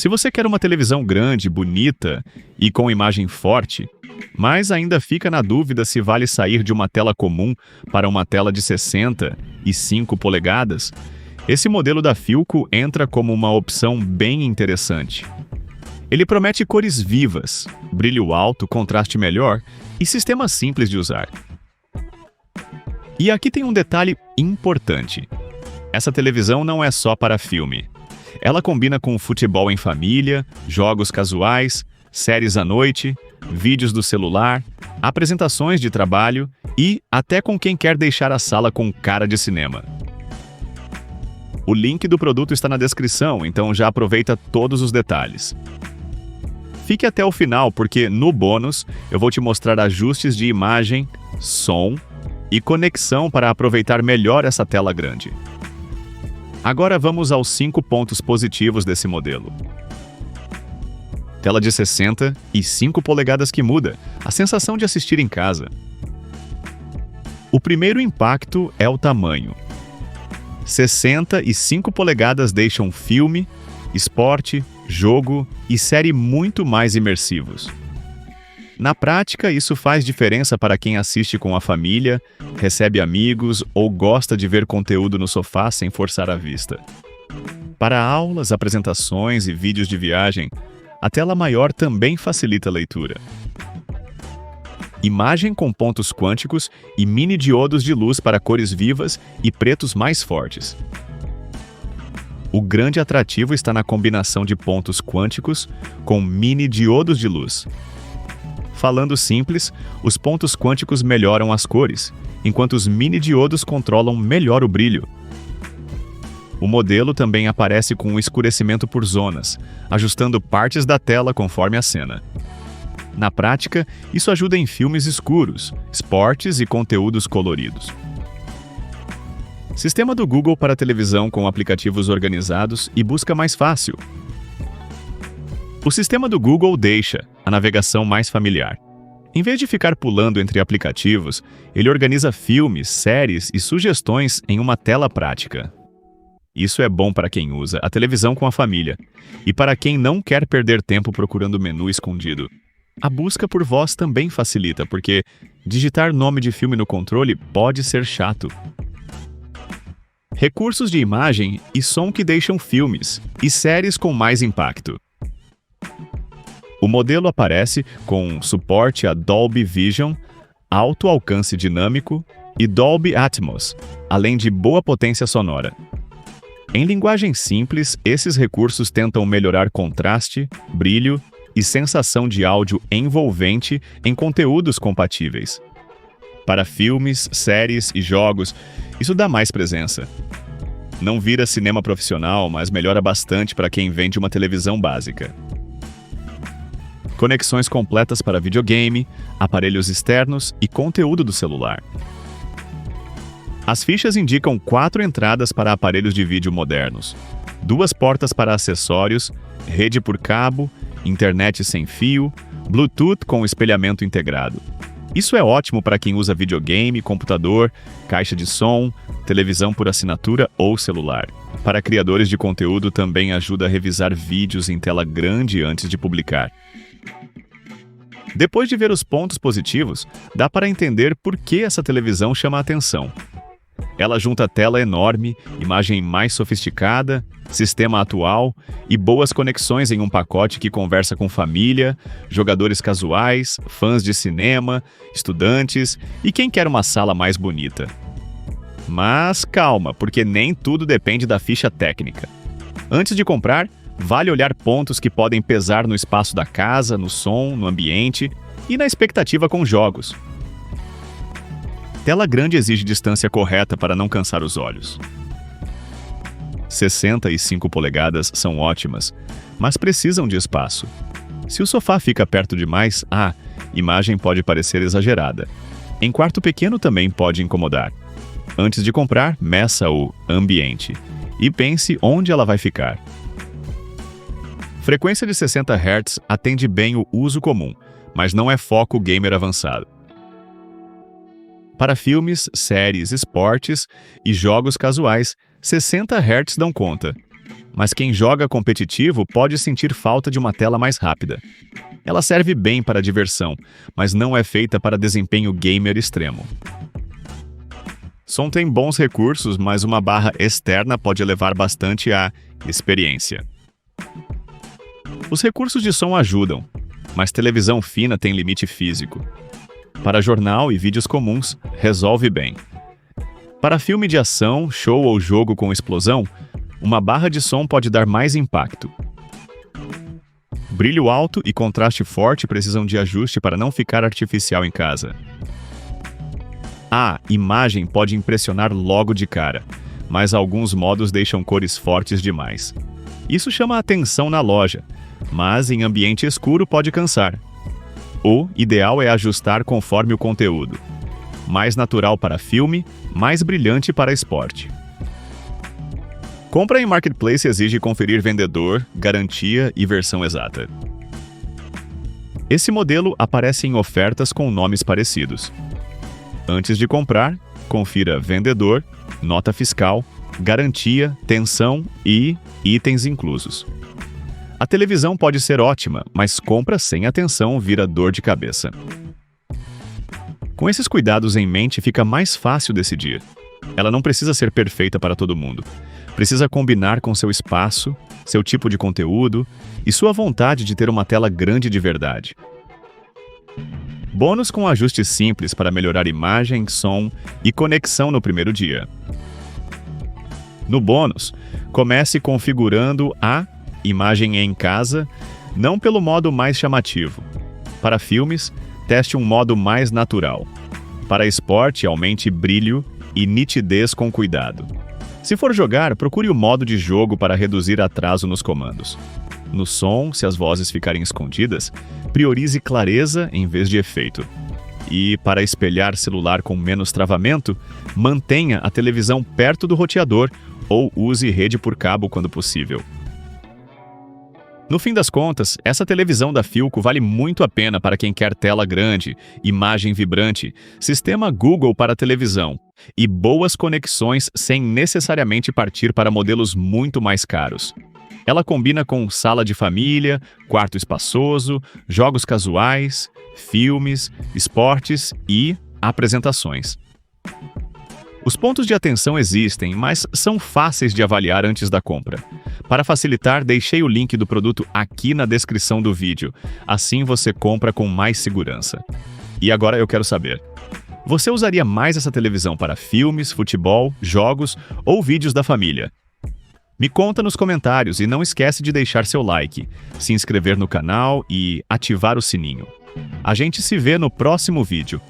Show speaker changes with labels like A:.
A: Se você quer uma televisão grande, bonita e com imagem forte, mas ainda fica na dúvida se vale sair de uma tela comum para uma tela de 65 polegadas, esse modelo da Philco entra como uma opção bem interessante. Ele promete cores vivas, brilho alto, contraste melhor e sistema simples de usar. E aqui tem um detalhe importante. Essa televisão não é só para filme. Ela combina com futebol em família, jogos casuais, séries à noite, vídeos do celular, apresentações de trabalho e até com quem quer deixar a sala com cara de cinema. O link do produto está na descrição, então já aproveita todos os detalhes. Fique até o final porque, no bônus, eu vou te mostrar ajustes de imagem, som e conexão para aproveitar melhor essa tela grande. Agora vamos aos 5 pontos positivos desse modelo. Tela de 65 polegadas que muda a sensação de assistir em casa. O primeiro impacto é o tamanho. 65 polegadas deixam filme, esporte, jogo e série muito mais imersivos. Na prática, isso faz diferença para quem assiste com a família, recebe amigos ou gosta de ver conteúdo no sofá sem forçar a vista. Para aulas, apresentações e vídeos de viagem, a tela maior também facilita a leitura. Imagem com pontos quânticos e mini diodos de luz para cores vivas e pretos mais fortes. O grande atrativo está na combinação de pontos quânticos com mini diodos de luz. Falando simples, os pontos quânticos melhoram as cores, enquanto os mini diodos controlam melhor o brilho. O modelo também aparece com um escurecimento por zonas, ajustando partes da tela conforme a cena. Na prática, isso ajuda em filmes escuros, esportes e conteúdos coloridos. Sistema do Google para televisão com aplicativos organizados e busca mais fácil. O sistema do Google deixa a navegação mais familiar. Em vez de ficar pulando entre aplicativos, ele organiza filmes, séries e sugestões em uma tela prática. Isso é bom para quem usa a televisão com a família e para quem não quer perder tempo procurando menu escondido. A busca por voz também facilita, porque digitar nome de filme no controle pode ser chato. Recursos de imagem e som que deixam filmes e séries com mais impacto. O modelo aparece com suporte a Dolby Vision, alto alcance dinâmico e Dolby Atmos, além de boa potência sonora. Em linguagem simples, esses recursos tentam melhorar contraste, brilho e sensação de áudio envolvente em conteúdos compatíveis. Para filmes, séries e jogos, isso dá mais presença. Não vira cinema profissional, mas melhora bastante para quem vende uma televisão básica. Conexões completas para videogame, aparelhos externos e conteúdo do celular. As fichas indicam 4 entradas para aparelhos de vídeo modernos, 2 portas para acessórios, rede por cabo, internet sem fio, Bluetooth com espelhamento integrado. Isso é ótimo para quem usa videogame, computador, caixa de som, televisão por assinatura ou celular. Para criadores de conteúdo também ajuda a revisar vídeos em tela grande antes de publicar. Depois de ver os pontos positivos, dá para entender por que essa televisão chama a atenção. Ela junta tela enorme, imagem mais sofisticada, sistema atual e boas conexões em um pacote que conversa com família, jogadores casuais, fãs de cinema, estudantes e quem quer uma sala mais bonita. Mas calma, porque nem tudo depende da ficha técnica. Antes de comprar, vale olhar pontos que podem pesar no espaço da casa, no som, no ambiente e na expectativa com jogos. Tela grande exige distância correta para não cansar os olhos. 65 polegadas são ótimas, mas precisam de espaço. Se o sofá fica perto demais, a imagem pode parecer exagerada. Em quarto pequeno também pode incomodar. Antes de comprar, meça o ambiente e pense onde ela vai ficar. Frequência de 60 Hz atende bem o uso comum, mas não é foco gamer avançado. Para filmes, séries, esportes e jogos casuais, 60 Hz dão conta. mas quem joga competitivo pode sentir falta de uma tela mais rápida. Ela serve bem para diversão, mas não é feita para desempenho gamer extremo. Som tem bons recursos, mas uma barra externa pode elevar bastante a experiência. Os recursos de som ajudam, mas televisão fina tem limite físico. Para jornal e vídeos comuns, resolve bem. Para filme de ação, show ou jogo com explosão, uma barra de som pode dar mais impacto. Brilho alto e contraste forte precisam de ajuste para não ficar artificial em casa. A imagem pode impressionar logo de cara, mas alguns modos deixam cores fortes demais. Isso chama a atenção na loja, mas em ambiente escuro pode cansar. O ideal é ajustar conforme o conteúdo. Mais natural para filme, mais brilhante para esporte. Compra em Marketplace exige conferir vendedor, garantia e versão exata. Esse modelo aparece em ofertas com nomes parecidos. Antes de comprar, confira vendedor, nota fiscal, garantia, tensão e itens inclusos. A televisão pode ser ótima, mas compra sem atenção vira dor de cabeça. Com esses cuidados em mente, fica mais fácil decidir. Ela não precisa ser perfeita para todo mundo. Precisa combinar com seu espaço, seu tipo de conteúdo e sua vontade de ter uma tela grande de verdade. Bônus com ajustes simples para melhorar imagem, som e conexão no primeiro dia. No bônus, comece configurando a imagem em casa, não pelo modo mais chamativo. Para filmes, teste um modo mais natural. Para esporte, aumente brilho e nitidez com cuidado. Se for jogar, procure o modo de jogo para reduzir atraso nos comandos. No som, se as vozes ficarem escondidas, priorize clareza em vez de efeito. E, para espelhar celular com menos travamento, mantenha a televisão perto do roteador ou use rede por cabo quando possível. No fim das contas, essa televisão da Philco vale muito a pena para quem quer tela grande, imagem vibrante, sistema Google para televisão e boas conexões sem necessariamente partir para modelos muito mais caros. Ela combina com sala de família, quarto espaçoso, jogos casuais, filmes, esportes e apresentações. Os pontos de atenção existem, mas são fáceis de avaliar antes da compra. Para facilitar, deixei o link do produto aqui na descrição do vídeo. Assim você compra com mais segurança. E agora eu quero saber: você usaria mais essa televisão para filmes, futebol, jogos ou vídeos da família? Me conta nos comentários e não esquece de deixar seu like, se inscrever no canal e ativar o sininho. A gente se vê no próximo vídeo.